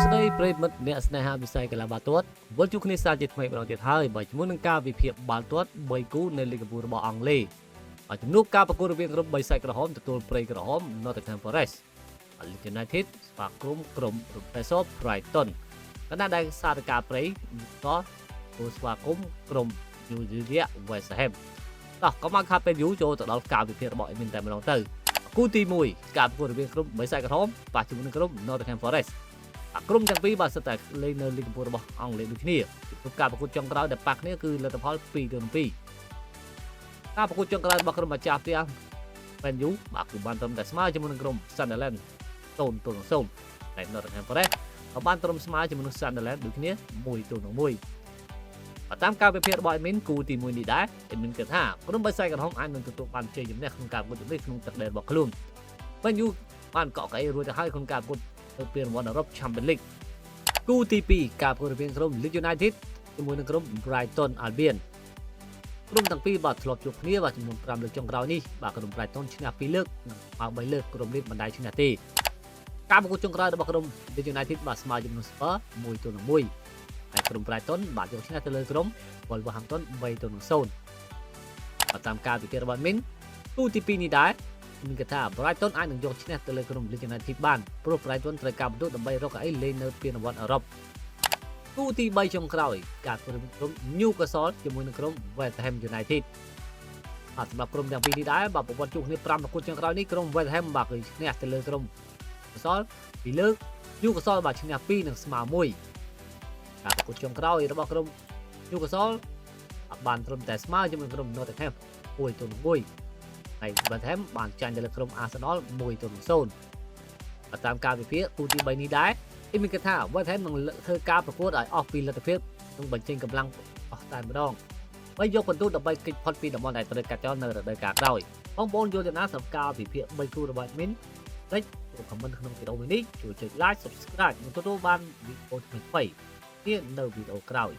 ស្ដីប្រិមិត្តអ្នកស្នេហាវិស័យកីឡាបាល់ទាត់វិលជួបគ្នាសាជាថ្មីម្ដងទៀតហើយបើជាមួយនឹងការវិភាគបាល់ទាត់3គូនៅលីក2របស់អង់គ្លេសជំនួបការប្រកួតរវាងក្រុម3សាច់ក្រហមទទួលព្រៃក្រហម Nottingham Forest Leeds United ស្វាគមន៍ក្រុម Newcastle Brighton ខណៈដែលសារការព្រៃក៏ស្វាគមន៍ក្រុម New Zealand West Ham តោះក៏មកខាត់ពេលយូរចូលទៅដល់ការវិភាគរបស់អេមីនតែម្ដងទៅគូទី1ការប្រកួតរវាងក្រុម3សាច់ក្រហមប៉ះជាមួយនឹងក្រុម Nottingham Forestក្រុមទាំងពីរបានសិតតែលេងនៅលីក2របស់អង់គ្លេសដូចគ្នាពីការប្រកួតចុងក្រោយដែលប៉ះគ្នាគឺលទ្ធផល2-2ការប្រកួតចុងក្រោយរបស់ក្រុមម្ចាស់ផ្ទះ Man U បាទគឺបានត្រឹមតែស្មើជាមួយនឹងក្រុម Sunderland 0-0 តែ Nottingham Forest ក៏បានត្រឹមស្មើជាមួយនឹង Sunderland ដូចគ្នា1-1តាមការវិភាគរបស់ Admin គូទី1នេះដែរ Admin គិតថាក្រុមបិសាចក្រហមអាចនឹងទទួលបានជ័យជំនះក្នុងការប្រកួតនេះក្នុងទឹកដីរបស់ខ្លួន Man U បានកក់កៅអីរួចទៅហើយក្នុងការប្រកួតទៅពានរង្វាន់អឺរ៉ុប Champions League គូទី2ការប្រកួតរវាងក្រុម Leeds United ជាមួយនឹងក្រុម Brighton Albion ក្រុមទាំងពីរបានធ្លាប់ជួបគ្នាបាទចំនួន5លើកចុងក្រោយនេះបាទក្រុម Brighton ឈ្នះ2លើកនិង3លើកក្រុម Leeds មិនដែលឈ្នះទេការប្រកួតចុងក្រោយរបស់ក្រុម Leeds United បានស្មើជាមួយនឹង Spurs 1-1 ហើយក្រុម Brighton បានយកឈ្នះទៅលើក្រុម Wolverhampton 3-0 តាមការវិភាគរបស់ Min គូទី2នេះដែរមានគេថា Brighton អាចនឹងយកឈ្នះទៅលើក្រុម Leeds United បានព្រោះ Brighton ត្រូវការបន្ទុកដើម្បីរកកៅអីលេងនៅពានរង្វាន់អឺរ៉ុបគូទី3ចុងក្រោយការប្រកួតក្រុម Newcastle ជាមួយនឹងក្រុម West Ham United សម្រាប់ក្រុមទាំងពីរនេះដែរបាទប្រវត្តិជួបគ្នា5ប្រកួតចុងក្រោយនេះក្រុម West Ham បាទគឺឈ្នះទៅលើក្រុម Newcastle 2លើក Newcastle បាទឈ្នះ2និងស្មើ1ការប្រកួតចុងក្រោយរបស់ក្រុម Newcastle បានត្រឹមតែស្មើជាមួយក្រុម Nottingham 1-1 ហើយ West Ham បានចាញ់ទៅលើក្រុម Arsenal 1-0 តាមការវិភាគគូទី3នេះដែរគេមានគេថា West Ham នឹងធ្វើការប្រកួតឲ្យអស់ពីលទ្ធភាពនឹងបញ្ចេញកម្លាំងអស់តែម្ដងហើយយកបន្ទុកដើម្បីគេចផុតពីតំបន់ដែលត្រូវកាត់ចោលនៅរដូវកាលក្រោយបងប្អូនយល់យ៉ាងណាសម្រាប់ការវិភាគ3គូរបស់ Admin លេខចូល comment ក្នុងវីដេអូនេះជួយចុច like subscribe និងទទួលបានវីដេអូថ្មីៗទៀតនៅវីដេអូក្រោយ